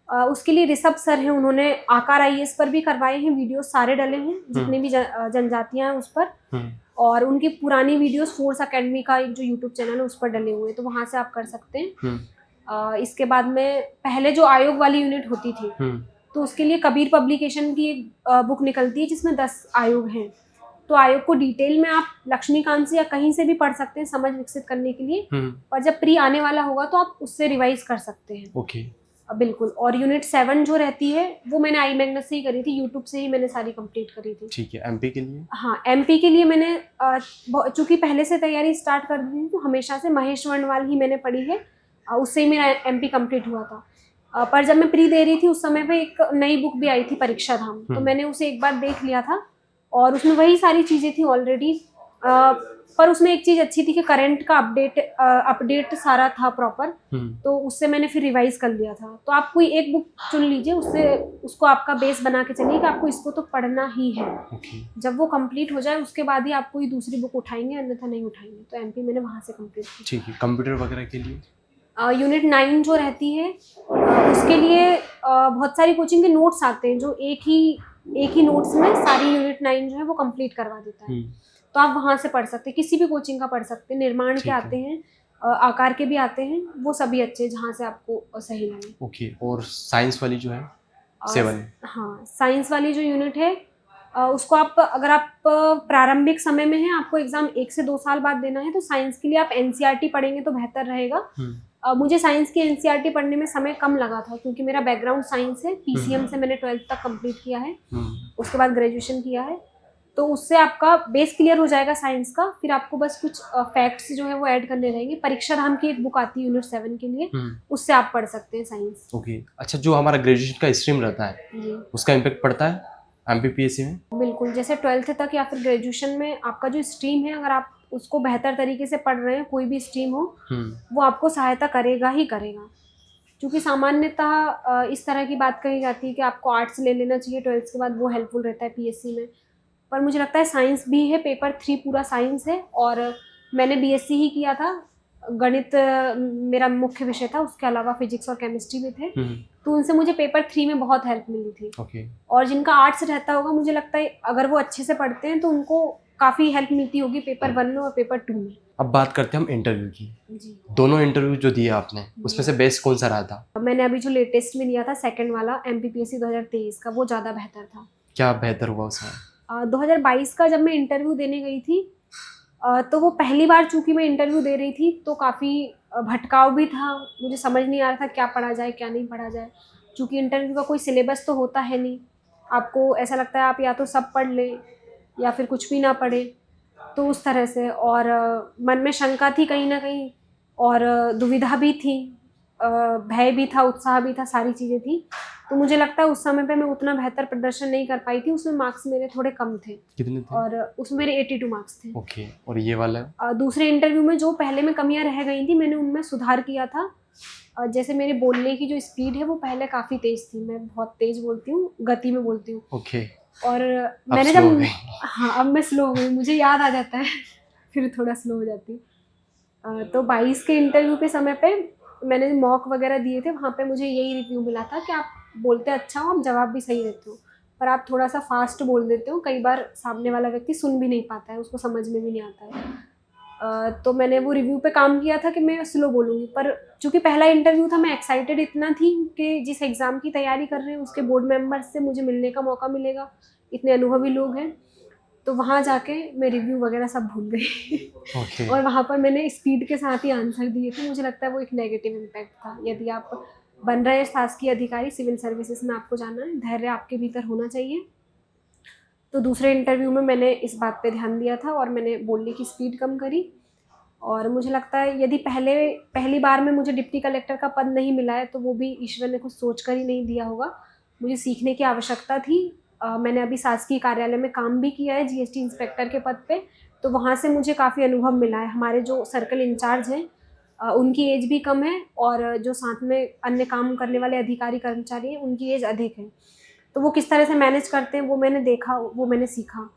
उसके लिए ऋषभ सर हैं, उन्होंने आकार IAS पर भी करवाए हैं, वीडियो सारे डले हैं जितने भी जनजातियां हैं उस पर। और उनकी पुरानी वीडियोस फोर्स अकेडमी का एक जो यूट्यूब चैनल है उस पर डले हुए हैं, तो वहाँ से आप कर सकते हैं। इसके बाद में पहले जो आयोग वाली यूनिट होती थी, तो उसके लिए कबीर पब्लिकेशन की एक बुक निकलती है जिसमें 10 आयोग हैं। तो आयोग को डिटेल में आप लक्ष्मीकांत से या कहीं से भी पढ़ सकते हैं समझ विकसित करने के लिए। पर जब प्री आने वाला होगा तो आप उससे रिवाइज कर सकते हैं। ओके। बिल्कुल। और यूनिट 7 जो रहती है वो मैंने आई मैग्नस से ही करी थी, यूट्यूब से ही मैंने सारी कंप्लीट करी थी। ठीक है। एमपी के लिए? हाँ, एमपी के लिए मैंने चूंकि पहले से तैयारी स्टार्ट कर दी थी तो हमेशा से महेश वर्णवाल ही मैंने पढ़ी है, उससे ही मेरा एमपी कंप्लीट हुआ था। पर जब मैं प्री दे रही थी उस समय पे एक नई बुक भी आई थी परीक्षा धाम, तो मैंने उसे एक बार देख लिया था और उसमें वही सारी चीज़ें थी ऑलरेडी। पर उसमें एक चीज़ अच्छी थी कि करंट का अपडेट सारा था प्रॉपर, तो उससे मैंने फिर रिवाइज कर लिया था। तो आप कोई एक बुक चुन लीजिए, उसको आपका बेस बना के चलिए कि आपको इसको तो पढ़ना ही है। जब वो कंप्लीट हो जाए उसके बाद ही आप कोई दूसरी बुक उठाएंगे, अन्यथा नहीं उठाएंगे। तो एमपी मैंने वहाँ से कंप्लीट की। ठीक है। कंप्यूटर वगैरह के लिए? यूनिट 9 जो रहती है उसके लिए बहुत सारी कोचिंग के नोट्स आते हैं जो एक ही नोट्स में सारी यूनिट 9 जो है वो कंप्लीट करवा देता है। तो आप वहाँ से पढ़ सकते हैं, किसी भी कोचिंग का पढ़ सकते हैं। निर्माण के आते हैं, आकार के भी आते हैं, वो सभी अच्छे जहाँ से आपको सही लगे। ओके। और साइंस वाली जो है 7? हाँ, साइंस वाली जो यूनिट है उसको अगर आप प्रारंभिक समय में हैं, आपको एग्जाम 1 से 2 साल बाद देना है, तो साइंस के लिए आप एनसीईआरटी पढ़ेंगे तो बेहतर रहेगा। मुझे साइंस की एनसीईआरटी पढ़ने में समय कम लगा था क्योंकि मेरा बैकग्राउंड साइंस है। पीसीएम से मैंने 12th तक कंप्लीट किया है, उसके बाद ग्रेजुएशन किया है, तो उससे आपका बेस क्लियर हो जाएगा साइंस का। फिर आपको बस कुछ फैक्ट्स जो है वो ऐड करने रहेंगे। परीक्षा धाम की एक बुक आती है यूनिट 7 के लिए, उससे आप पढ़ सकते हैं साइंस। ओके। अच्छा, जो हमारा ग्रेजुएशन का स्ट्रीम रहता है जी, उसका इम्पैक्ट पड़ता है एमपीपीएससी में? बिल्कुल। जैसे 12th तक या फिर ग्रेजुएशन में आपका जो स्ट्रीम है, अगर आप उसको बेहतर तरीके से पढ़ रहे हैं, कोई भी स्ट्रीम हो, वो आपको सहायता करेगा ही करेगा। क्योंकि सामान्यतः इस तरह की बात कही जाती है कि आपको आर्ट्स ले लेना चाहिए 12th के बाद, वो हेल्पफुल रहता है पीएससी में। पर मुझे लगता है साइंस भी है, पेपर 3 पूरा साइंस है। और मैंने बीएससी ही किया था, गणित मेरा मुख्य विषय था, उसके अलावा फिजिक्स और केमिस्ट्री भी थे, तो उनसे मुझे पेपर 3 में बहुत हेल्प मिली थी। ओके। और जिनका आर्ट्स रहता होगा, मुझे लगता है अगर वो अच्छे से पढ़ते हैं तो उनको काफ़ी हेल्प मिलती होगी पेपर 1 में और पेपर 2 में। अब बात करते हैं हम इंटरव्यू की। जी, दोनों इंटरव्यू जो दिए आपने उसमें से बेस्ट कौन सा रहा था? मैंने अभी जो लेटेस्ट में लिया था सेकंड वाला एमपीपीएससी 2023 का, वो ज़्यादा बेहतर था। क्या बेहतर हुआ उसमें? 2022 का जब मैं इंटरव्यू देने गई थी तो वो पहली बार चूंकि मैं इंटरव्यू दे रही थी तो काफ़ी भटकाव भी था, मुझे समझ नहीं आ रहा था क्या पढ़ा जाए क्या नहीं पढ़ा जाए। चूँकि इंटरव्यू का कोई सिलेबस तो होता है नहीं, आपको ऐसा लगता है आप या तो सब पढ़ लें या फिर कुछ भी ना पढ़े, तो उस तरह से। और मन में शंका थी कहीं ना कहीं, और दुविधा भी थी, भय भी था, उत्साह भी था, सारी चीज़ें थी। तो मुझे लगता है उस समय पे मैं उतना बेहतर प्रदर्शन नहीं कर पाई थी, उसमें मार्क्स मेरे थोड़े कम थे। कितने थे? और उसमें मेरे 82 मार्क्स थे। ओके। और ये वाला? दूसरे इंटरव्यू में जो पहले में कमियां रह गई थी, मैंने उनमें सुधार किया था। जैसे मेरे बोलने की जो स्पीड है वो पहले काफ़ी तेज़ थी, मैं बहुत तेज़ बोलती हूँ, गति में बोलती हूँ। ओके। और मैंने जब हाँ, अब मैं स्लो हो गई, मुझे याद आ जाता है फिर थोड़ा स्लो हो जाती हूँ। तो 22 के इंटरव्यू के समय पे मैंने मॉक वगैरह दिए थे, वहाँ पे मुझे यही रिव्यू मिला था कि आप बोलते अच्छा हो, आप जवाब भी सही देते हो, पर आप थोड़ा सा फास्ट बोल देते हो, कई बार सामने वाला व्यक्ति सुन भी नहीं पाता है, उसको समझ में भी नहीं आता है। तो मैंने वो रिव्यू पे काम किया था कि मैं स्लो बोलूँगी। पर चूँकि पहला इंटरव्यू था, मैं एक्साइटेड इतना थी कि जिस एग्ज़ाम की तैयारी कर रहे हैं उसके बोर्ड मेंबर्स से मुझे मिलने का मौका मिलेगा, इतने अनुभवी लोग हैं, तो वहाँ जाके मैं रिव्यू वगैरह सब भूल गई। और वहाँ पर मैंने स्पीड के साथ ही आंसर दिए थे। मुझे लगता है वो एक नेगेटिव इम्पैक्ट था। यदि आप बन रहे हैं शासकीय अधिकारी, सिविल सर्विसेज में आपको जाना है, धैर्य आपके भीतर होना चाहिए। तो दूसरे इंटरव्यू में मैंने इस बात पे ध्यान दिया था और मैंने बोलने की स्पीड कम करी। और मुझे लगता है यदि पहली बार में मुझे डिप्टी कलेक्टर का पद नहीं मिला है तो वो भी ईश्वर ने कुछ सोच कर ही नहीं दिया होगा, मुझे सीखने की आवश्यकता थी। मैंने अभी शासकीय कार्यालय में काम भी किया है जीएसटी इंस्पेक्टर के पद पे, तो वहाँ से मुझे काफ़ी अनुभव मिला है। हमारे जो सर्कल इंचार्ज हैं उनकी एज भी कम है और जो साथ में अन्य काम करने वाले अधिकारी कर्मचारी हैं उनकी एज अधिक है, तो वो किस तरह से मैनेज करते हैं वो मैंने देखा, वो मैंने सीखा।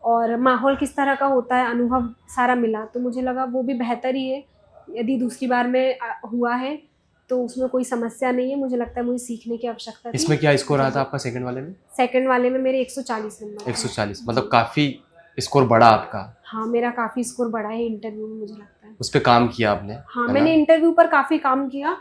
और माहौल किस तरह का होता है, अनुभव सारा मिला, तो मुझे लगा वो भी बेहतर ही है। यदि दूसरी बार में हुआ है तो उसमें कोई समस्या नहीं है, मुझे लगता है मुझे सीखने की आवश्यकता थी। इसमें क्या स्कोर आया था आपका सेकंड वाले में? सेकंड वाले में मेरे 140 नंबर। 140 मतलब काफ़ी स्कोर बढ़ा आपका। हाँ, मेरा काफ़ी स्कोर बढ़ा है इंटरव्यू में, मुझे लगता है। उस पर काम किया आपने? हाँ, मैंने इंटरव्यू पर काफ़ी काम किया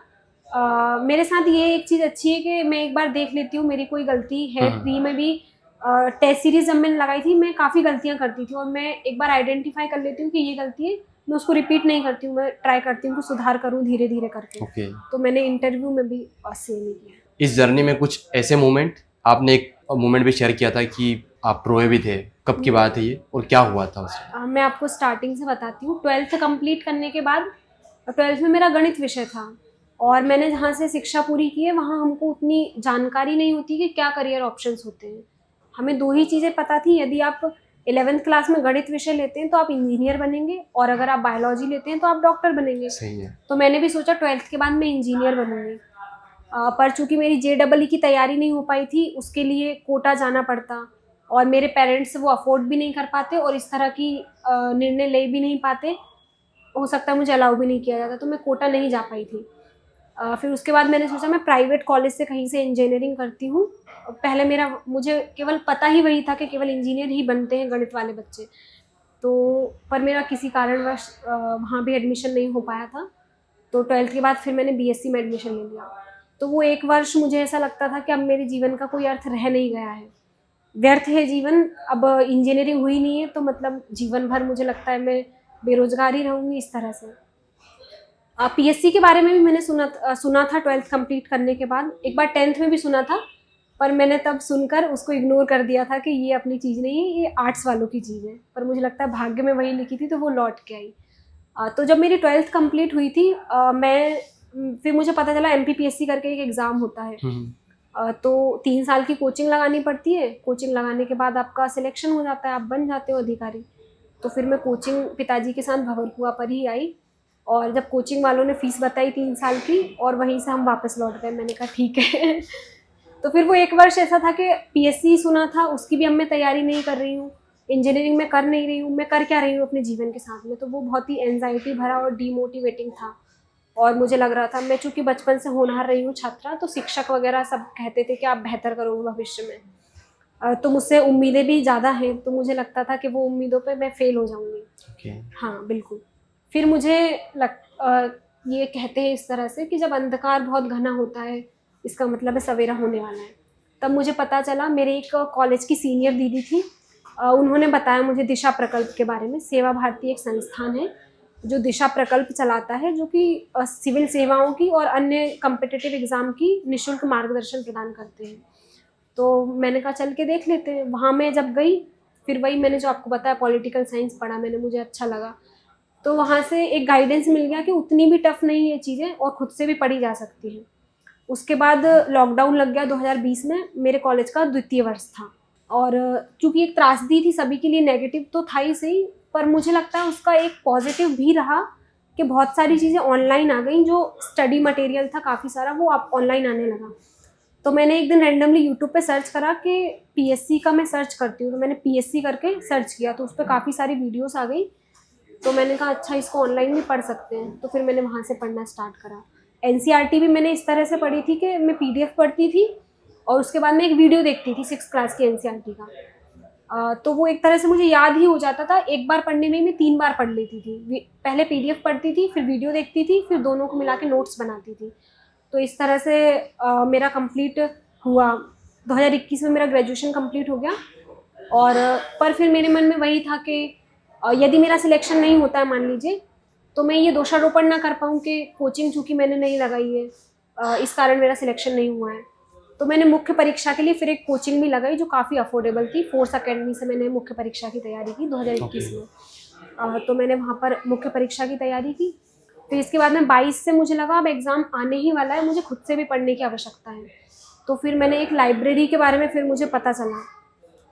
मेरे साथ ये एक चीज़ अच्छी है कि मैं एक बार देख लेती हूँ मेरी कोई गलती है। प्री में भी टेस्ट सीरीज जब मैंने लगाई थी, मैं काफ़ी गलतियाँ करती थी और मैं एक बार आइडेंटिफाई कर लेती हूँ कि ये गलती है, मैं उसको रिपीट नहीं करती हूँ, मैं ट्राई करती हूँ कि सुधार करूँ धीरे धीरे करके। ओके। तो मैंने इंटरव्यू में भी सेम ही किया। इस जर्नी में कुछ ऐसे मोमेंट, आपने एक मोमेंट भी शेयर किया था कि आप रोए भी थे, कब की बात है ये और क्या हुआ था उसमें? मैं आपको स्टार्टिंग से बताती हूँ। 12th कंप्लीट करने के बाद 12th में मेरा गणित विषय था और मैंने जहाँ से शिक्षा पूरी की है वहाँ हमको उतनी जानकारी नहीं होती कि क्या करियर ऑप्शंस होते हैं। हमें 2 ही चीज़ें पता थी, यदि आप 11th क्लास में गणित विषय लेते हैं तो आप इंजीनियर बनेंगे और अगर आप बायोलॉजी लेते हैं तो आप डॉक्टर बनेंगे। सही है। तो मैंने भी सोचा 12th के बाद मैं इंजीनियर बनूंगी। पर चूंकि मेरी JEE की तैयारी नहीं हो पाई थी, उसके लिए कोटा जाना पड़ता और मेरे पेरेंट्स वो अफोर्ड भी नहीं कर पाते और इस तरह की निर्णय ले भी नहीं पाते, हो सकता है मुझे अलाउ भी नहीं किया जाता, तो मैं कोटा नहीं जा पाई थी। फिर उसके बाद मैंने सोचा मैं प्राइवेट कॉलेज से कहीं से इंजीनियरिंग करती हूँ। पहले मुझे केवल पता ही वही था कि केवल इंजीनियर ही बनते हैं गणित वाले बच्चे। तो पर मेरा किसी कारणवश वहाँ भी एडमिशन नहीं हो पाया था। तो 12th के बाद फिर मैंने BSc में एडमिशन ले लिया। तो वो 1 वर्ष मुझे ऐसा लगता था कि अब मेरे जीवन का कोई अर्थ रह नहीं गया है, व्यर्थ है जीवन। अब इंजीनियरिंग हुई नहीं है तो मतलब जीवन भर मुझे लगता है मैं बेरोजगार ही रहूँगी इस तरह से। PSC के बारे में भी मैंने सुना था 12th कंप्लीट करने के बाद। एक बार 10th में भी सुना था, पर मैंने तब सुनकर उसको इग्नोर कर दिया था कि ये अपनी चीज़ नहीं है, ये आर्ट्स वालों की चीज़ है। पर मुझे लगता है भाग्य में वही लिखी थी तो वो लौट के आई। तो जब मेरी 12th कंप्लीट हुई थी, फिर मुझे पता चला MPPSC करके एक एग्ज़ाम होता है। तो 3 साल की कोचिंग लगानी पड़ती है। कोचिंग लगाने के बाद आपका सिलेक्शन हो जाता है, आप बन जाते हो अधिकारी। तो फिर मैं कोचिंग पिताजी के साथ भवरकुआ पर ही आई और जब कोचिंग वालों ने फ़ीस बताई 3 साल की और वहीं से हम वापस लौट गए। मैंने कहा ठीक है। तो फिर वो 1 वर्ष ऐसा था कि PSC सुना था, उसकी भी अब मैं तैयारी नहीं कर रही हूँ, इंजीनियरिंग में कर नहीं रही हूँ, मैं कर क्या रही हूँ अपने जीवन के साथ में। तो वो बहुत ही एंजाइटी भरा और डीमोटिवेटिंग था और मुझे लग रहा था, मैं चूँकि बचपन से होनहार रही हूँ छात्रा, तो शिक्षक वगैरह सब कहते थे कि आप बेहतर करोगे भविष्य में। तो मुझसे उम्मीदें भी ज़्यादा हैं, तो मुझे लगता था कि वो उम्मीदों पे मैं फ़ेल हो जाऊँगी। ओके। हाँ, बिल्कुल। फिर मुझे ये कहते हैं इस तरह से कि जब अंधकार बहुत घना होता है, इसका मतलब है सवेरा होने वाला है। तब मुझे पता चला, मेरे एक कॉलेज की सीनियर दीदी थी, उन्होंने बताया मुझे दिशा प्रकल्प के बारे में। सेवा भारती एक संस्थान है जो दिशा प्रकल्प चलाता है, जो कि सिविल सेवाओं की और अन्य कॉम्पिटिटिव एग्ज़ाम की निःशुल्क मार्गदर्शन प्रदान करते हैं। तो मैंने कहा चल के देख लेते हैं। वहाँ मैं जब गई, फिर वही मैंने जो आपको बताया पॉलिटिकल साइंस पढ़ा मैंने, मुझे अच्छा लगा। तो वहाँ से एक गाइडेंस मिल गया कि उतनी भी टफ नहीं है चीज़ें और खुद से भी पढ़ी जा सकती हैं। उसके बाद लॉकडाउन लग गया 2020 में, मेरे कॉलेज का द्वितीय वर्ष था और चूँकि एक त्रासदी थी सभी के लिए, नेगेटिव तो था ही सही, पर मुझे लगता है उसका एक पॉजिटिव भी रहा कि बहुत सारी चीज़ें ऑनलाइन आ गई। जो स्टडी मटेरियल था काफ़ी सारा, वो आप ऑनलाइन आने लगा। तो मैंने एक दिन रैंडमली यूट्यूब पे सर्च करा कि PSC का मैं सर्च करती हूँ, तो मैंने PSC करके सर्च किया तो उस पर काफ़ी सारी वीडियोस आ गई। तो मैंने कहा अच्छा, इसको ऑनलाइन भी पढ़ सकते हैं, तो फिर मैंने वहाँ से पढ़ना स्टार्ट करा। NCERT भी मैंने इस तरह से पढ़ी थी कि मैं PDF पढ़ती थी और उसके बाद मैं एक वीडियो देखती थी 6th क्लास की NCERT का। तो वो एक तरह से मुझे याद ही हो जाता था। एक बार पढ़ने में मैं 3 बार पढ़ लेती थी। पहले PDF पढ़ती थी, फिर वीडियो देखती थी, फिर दोनों को मिला के नोट्स बनाती थी। तो इस तरह से मेरा कंप्लीट हुआ। 2021 में मेरा ग्रेजुएशन कंप्लीट हो गया और पर फिर मेरे मन में वही था कि यदि मेरा सिलेक्शन नहीं होता है मान लीजिए, तो मैं ये दोषारोपण ना कर पाऊँ कि कोचिंग चूँकि मैंने नहीं लगाई है, इस कारण मेरा सिलेक्शन नहीं हुआ है। तो मैंने मुख्य परीक्षा के लिए फिर एक कोचिंग भी लगाई जो काफ़ी अफोर्डेबल थी। फोर्स अकेडमी से मैंने मुख्य परीक्षा की तैयारी की 2021 में। तो मैंने वहाँ पर मुख्य परीक्षा की तैयारी की। फिर इसके बाद में 22 से मुझे लगा अब एग्ज़ाम आने ही वाला है, मुझे खुद से भी पढ़ने की आवश्यकता है। तो फिर मैंने एक लाइब्रेरी के बारे में फिर मुझे पता चला।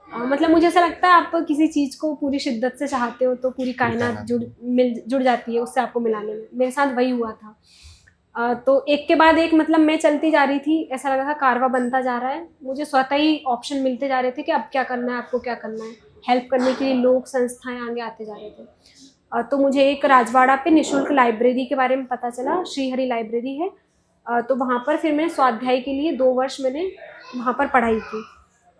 मतलब मुझे ऐसा लगता है, आप किसी चीज़ को पूरी शिद्दत से चाहते हो तो पूरी कायनात जुड़ जाती है उससे आपको मिलाने में। मेरे साथ वही हुआ था। तो एक के बाद एक मतलब मैं चलती जा रही थी, ऐसा लगा था कारवां बनता जा रहा है। मुझे स्वतः ही ऑप्शन मिलते जा रहे थे कि अब क्या करना है, आपको क्या करना है। हेल्प करने के लिए लोग, संस्थाएं आगे आते जा रहे थे। तो मुझे एक राजवाड़ा पे निःशुल्क लाइब्रेरी के बारे में पता चला, श्रीहरि लाइब्रेरी है। तो वहाँ पर फिर मैंने स्वाध्याय के लिए 2 वर्ष मैंने वहाँ पर पढ़ाई की।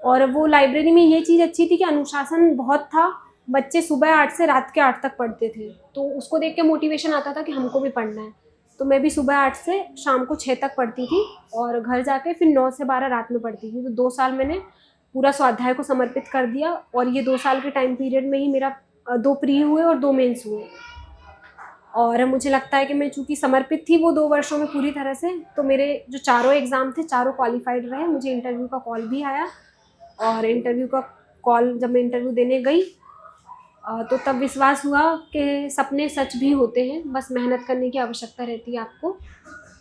और वो लाइब्रेरी में ये चीज़ अच्छी थी कि अनुशासन बहुत था। बच्चे सुबह 8 से रात के 8 तक पढ़ते थे, तो उसको देख के मोटिवेशन आता था कि हमको भी पढ़ना है। तो मैं भी सुबह 8 से शाम को 6 तक पढ़ती थी और घर जाके फिर 9 से 12 रात में पढ़ती थी। तो 2 साल मैंने पूरा स्वाध्याय को समर्पित कर दिया और ये 2 साल के टाइम पीरियड में ही मेरा 2 प्री हुए और 2 मेंस हुए। और मुझे लगता है कि मैं चूँकि समर्पित थी वो 2 वर्षों में पूरी तरह से, तो मेरे जो चारों एग्ज़ाम थे चारों क्वालिफाइड रहे। मुझे इंटरव्यू का कॉल भी आया और इंटरव्यू का कॉल जब मैं इंटरव्यू देने गई तो तब विश्वास हुआ कि सपने सच भी होते हैं, बस मेहनत करने की आवश्यकता रहती है आपको।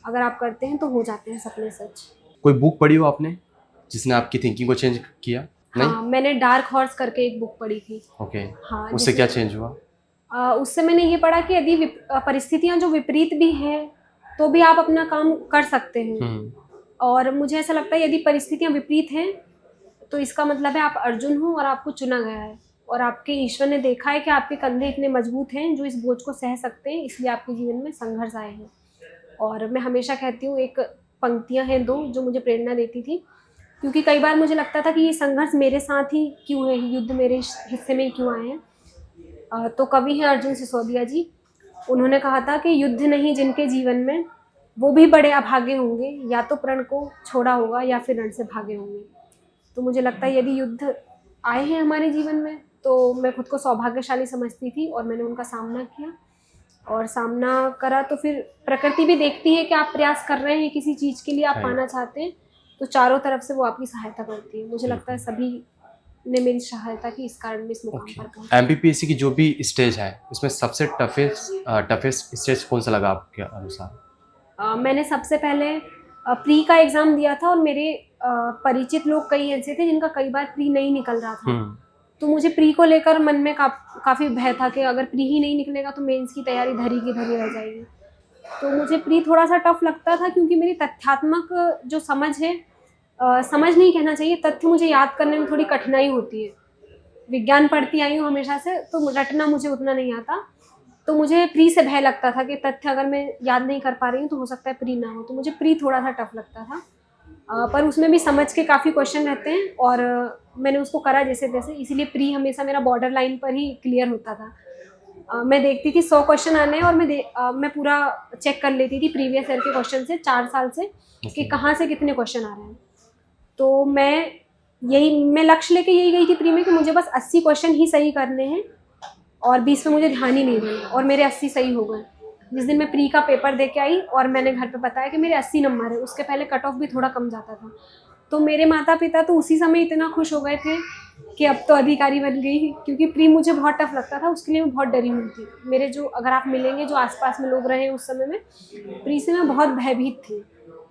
अगर आप करते हैं तो हो जाते हैं सपने सच। कोई बुक पढ़ी हो आपने जिसने आपकी थिंकिंग को चेंज किया? नहीं? हाँ, मैंने डार्क हॉर्स करके एक बुक पढ़ी थी। ओके। हाँ, उससे क्या चेंज हुआ? उससे मैंने ये पढ़ा कि यदि परिस्थितियाँ जो विपरीत भी हैं तो भी आप अपना काम कर सकते हैं। और मुझे ऐसा लगता है यदि परिस्थितियाँ विपरीत हैं तो इसका मतलब है आप अर्जुन हो और आपको चुना गया है और आपके ईश्वर ने देखा है कि आपके कंधे इतने मजबूत हैं जो इस बोझ को सह सकते हैं, इसलिए आपके जीवन में संघर्ष आए हैं। और मैं हमेशा कहती हूँ, एक पंक्तियाँ हैं 2 जो मुझे प्रेरणा देती थी, क्योंकि कई बार मुझे लगता था कि ये संघर्ष मेरे साथ ही क्यों है, युद्ध मेरे हिस्से में क्यों आए हैं। तो कवि हैं अर्जुन सिसोदिया जी, उन्होंने कहा था कि युद्ध नहीं जिनके जीवन में वो भी बड़े अभागे होंगे, या तो प्रण को छोड़ा होगा या फिर रण से भागे होंगे। तो मुझे लगता है यदि युद्ध आए हैं हमारे जीवन में तो मैं खुद को सौभाग्यशाली समझती थी और मैंने उनका सामना किया और सामना करा। तो फिर प्रकृति भी देखती है कि आप प्रयास कर रहे हैं किसी चीज़ के लिए, आप पाना चाहते हैं, तो चारों तरफ से वो आपकी सहायता करती है। मुझे लगता है सभी ने मेरी सहायता की, इस कारण मैं इस मुकाम पर पहुंची। एमपीपीएससी की जो भी स्टेज है उसमें सबसे टफेस्ट स्टेज कौन सा लगा आपके अनुसार? मैंने सबसे पहले प्री का एग्ज़ाम दिया था और मेरे परिचित लोग कई ऐसे थे जिनका कई बार प्री नहीं निकल रहा था। तो मुझे प्री को लेकर मन में काफ़ी भय था कि अगर प्री ही नहीं निकलेगा तो मेंस की तैयारी धरी की धरी रह जाएगी। तो मुझे प्री थोड़ा सा टफ लगता था क्योंकि मेरी तथ्यात्मक जो समझ है, समझ नहीं कहना चाहिए, तथ्य मुझे याद करने में थोड़ी कठिनाई होती है। विज्ञान पढ़ती आई हूँ हमेशा से, तो रटना मुझे उतना नहीं आता। तो मुझे प्री से भय लगता था कि तथ्य अगर मैं याद नहीं कर पा रही हूँ तो हो सकता है प्री ना हो। तो मुझे प्री थोड़ा सा टफ लगता था, पर उसमें भी समझ के काफ़ी क्वेश्चन रहते हैं और मैंने उसको करा जैसे तैसे, इसीलिए प्री हमेशा मेरा बॉर्डर लाइन पर ही क्लियर होता था। मैं देखती थी 100 क्वेश्चन आने हैं और मैं पूरा चेक कर लेती थी प्रीवियस ईयर के क्वेश्चन से 4 साल से कि कहाँ से कितने क्वेश्चन आ रहे हैं। तो मैं लक्ष्य लेके यही गई थी प्री में कि मुझे बस 80 क्वेश्चन ही सही करने हैं और 20 में मुझे ध्यान ही नहीं देना, और मेरे 80 सही हो गए। जिस दिन मैं प्री का पेपर दे के आई और मैंने घर पे बताया कि मेरे 80 नंबर है, उसके पहले कट ऑफ भी थोड़ा कम जाता था, तो मेरे माता पिता तो उसी समय इतना खुश हो गए थे कि अब तो अधिकारी बन गई। क्योंकि प्री मुझे बहुत टफ लगता था, उसके लिए मैं बहुत डरी हुई थी। मेरे जो, अगर आप मिलेंगे जो आसपास में लोग रहे उस समय में, प्री से मैं बहुत भयभीत थी।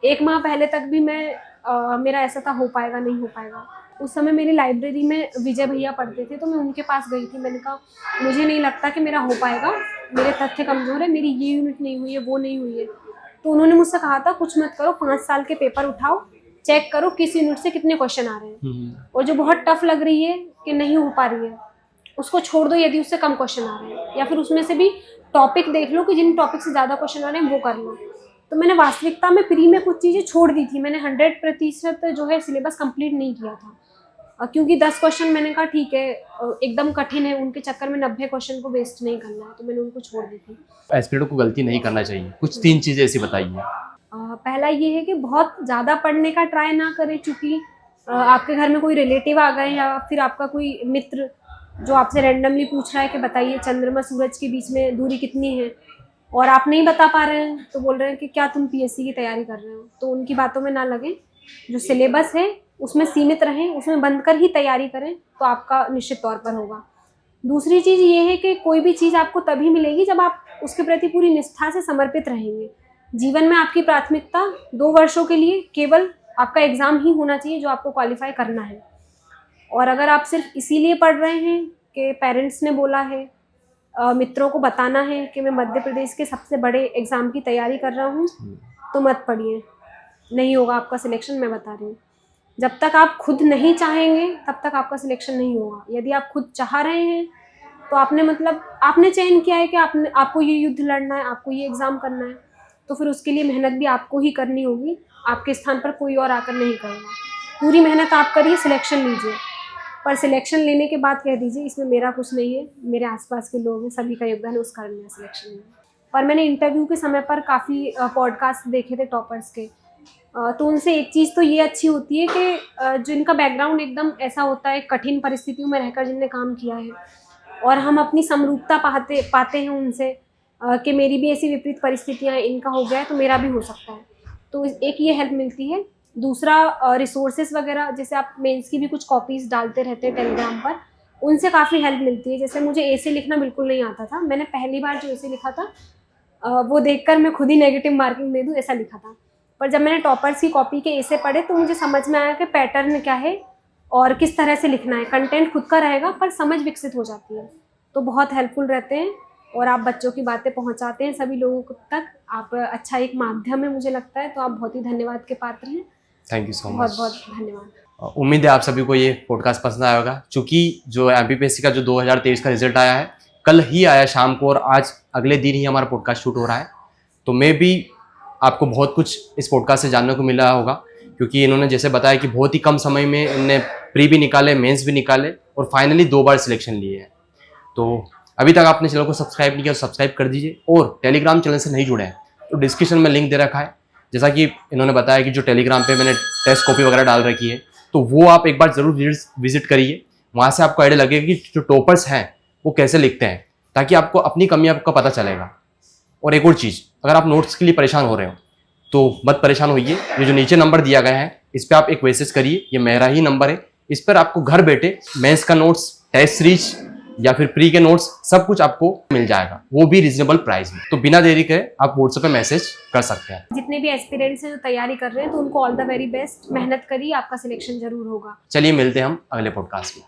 1 माह पहले तक भी मेरा ऐसा था, हो पाएगा नहीं हो पाएगा। उस समय मेरी लाइब्रेरी में विजय भैया पढ़ते थे, तो मैं उनके पास गई थी। मैंने कहा मुझे नहीं लगता कि मेरा हो पाएगा, मेरे तथ्य कमज़ोर है, मेरी ये यूनिट नहीं हुई है, वो नहीं हुई है। तो उन्होंने मुझसे कहा था कुछ मत करो, 5 साल के पेपर उठाओ, चेक करो किस यूनिट से कितने क्वेश्चन आ रहे हैं, और जो बहुत टफ लग रही है कि नहीं हो पा रही है उसको छोड़ दो यदि उससे कम क्वेश्चन आ रहे हैं, या फिर उसमें से भी टॉपिक देख लो कि जिन टॉपिक से ज़्यादा क्वेश्चन आ रहे हैं वो कर लो। तो मैंने वास्तविकता में प्री में कुछ चीज़ें छोड़ दी थी। मैंने 100% जो है सिलेबस कंप्लीट नहीं किया था, क्योंकि 10 क्वेश्चन मैंने कहा ठीक है एकदम कठिन है, उनके चक्कर में 90 क्वेश्चन को वेस्ट नहीं करना है, तो मैंने उनको छोड़ दी थी। एस्पिरेंट को गलती नहीं करना चाहिए, कुछ 3 चीज़ें ऐसी बताइए। पहला ये है कि बहुत ज़्यादा पढ़ने का ट्राई ना करें, चूँकि आपके घर में कोई रिलेटिव आ गए या फिर आपका कोई मित्र जो आपसे रैंडमली पूछ रहा है कि बताइए चंद्रमा सूरज के बीच में दूरी कितनी है, और आप नहीं बता पा रहे हैं, तो बोल रहे हैं कि क्या तुम पीएससी की तैयारी कर रहे हो। तो उनकी बातों में ना लगें, जो सिलेबस है उसमें सीमित रहें, उसमें बंद कर ही तैयारी करें, तो आपका निश्चित तौर पर होगा। दूसरी चीज़ ये है कि कोई भी चीज़ आपको तभी मिलेगी जब आप उसके प्रति पूरी निष्ठा से समर्पित रहेंगे। जीवन में आपकी प्राथमिकता 2 वर्षों के लिए केवल आपका एग्ज़ाम ही होना चाहिए जो आपको क्वालिफाई करना है। और अगर आप सिर्फ इसीलिए पढ़ रहे हैं कि पेरेंट्स ने बोला है, मित्रों को बताना है कि मैं मध्य प्रदेश के सबसे बड़े एग्ज़ाम की तैयारी कर रहा हूँ, तो मत पढ़िए, नहीं होगा आपका सिलेक्शन। मैं बता रही हूँ, जब तक आप खुद नहीं चाहेंगे तब तक आपका सिलेक्शन नहीं होगा। यदि आप खुद चाह रहे हैं तो आपने चयन किया है कि आपको ये युद्ध लड़ना है, आपको ये एग्ज़ाम करना है, तो फिर उसके लिए मेहनत भी आपको ही करनी होगी, आपके स्थान पर कोई और आकर नहीं करेगा। पूरी मेहनत आप करिए, सिलेक्शन लीजिए, पर सिलेक्शन लेने के बाद कह दीजिए इसमें मेरा कुछ नहीं है, मेरे आसपास के लोग हैं, सभी का योगदान है, उस कारण मेरा सिलेक्शन नहीं है। पर मैंने इंटरव्यू के समय पर काफ़ी पॉडकास्ट देखे थे टॉपर्स के। तो उनसे एक चीज़ तो ये अच्छी होती है कि जिनका बैकग्राउंड एकदम ऐसा होता है, कठिन परिस्थितियों में रहकर जिनने काम किया है, और हम अपनी समरूपता पाते हैं उनसे, कि मेरी भी ऐसी विपरीत परिस्थितियाँ हैं, इनका हो गया है तो मेरा भी हो सकता है। तो एक ये हेल्प मिलती है। दूसरा रिसोर्सेज वगैरह, जैसे आप मेंस की भी कुछ कॉपीज़ डालते रहते हैं टेलीग्राम पर, उनसे काफ़ी हेल्प मिलती है। जैसे मुझे ऐसे लिखना बिल्कुल नहीं आता था, मैंने पहली बार जो ऐसे लिखा था वो देखकर मैं खुद ही नेगेटिव मार्किंग दे दूँ ऐसा लिखा था। पर जब मैंने टॉपर्स की कॉपी के ऐसे पढ़े तो मुझे समझ में आया कि पैटर्न क्या है और किस तरह से लिखना है। कंटेंट खुद का रहेगा पर समझ विकसित हो जाती है, तो बहुत हेल्पफुल रहते हैं। और आप बच्चों की बातें पहुंचाते हैं सभी लोगों तक, आप अच्छा एक माध्यम है मुझे लगता है, तो आप बहुत ही धन्यवाद के पात्र हैं। Thank you so much. बहुत बहुत धन्यवाद। उम्मीद है आप सभी को ये पॉडकास्ट पसंद आया होगा, क्योंकि जो एमपीपीएससी का जो 2023 का रिजल्ट आया है कल ही आया शाम को, और आज अगले दिन ही हमारा पॉडकास्ट शूट हो रहा है। तो मैं भी आपको बहुत कुछ इस पॉडकास्ट से जानने को मिला होगा, क्योंकि इन्होंने जैसे बताया कि बहुत ही कम समय में इन्होंने प्री भी निकाले, मेंस भी निकाले, और फाइनली 2 बार सिलेक्शन लिए हैं। तो अभी तक आपने चैनल को सब्सक्राइब नहीं किया तो सब्सक्राइब कर दीजिए, और टेलीग्राम चैनल से नहीं जुड़े हैं तो डिस्क्रिप्शन में लिंक दे रखा है। जैसा कि इन्होंने बताया कि जो टेलीग्राम पे मैंने टेस्ट कॉपी वगैरह डाल रखी है, तो वो आप एक बार ज़रूर विजिट करिए। वहाँ से आपको आइडिया लगेगा कि जो टॉपर्स हैं वो कैसे लिखते हैं, ताकि आपको अपनी कमी आपका पता चलेगा। और एक और चीज़, अगर आप नोट्स के लिए परेशान हो रहे हो तो मत परेशान होइए। ये जो नीचे नंबर दिया गया है इस पर आप एक मैसेज करिए, ये मेरा ही नंबर है। इस पर आपको घर बैठे मेंस का नोट्स, टेस्ट सीरीज या फिर प्री के नोट्स सब कुछ आपको मिल जाएगा, वो भी रीजनेबल प्राइस में। तो बिना देरी के आप व्हाट्सएप पे मैसेज कर सकते हैं। जितने भी एस्पिरेंट्स हैं जो तैयारी कर रहे हैं, तो उनको ऑल द वेरी बेस्ट, मेहनत करिए, आपका सिलेक्शन जरूर होगा। चलिए मिलते हैं हम अगले पॉडकास्ट में।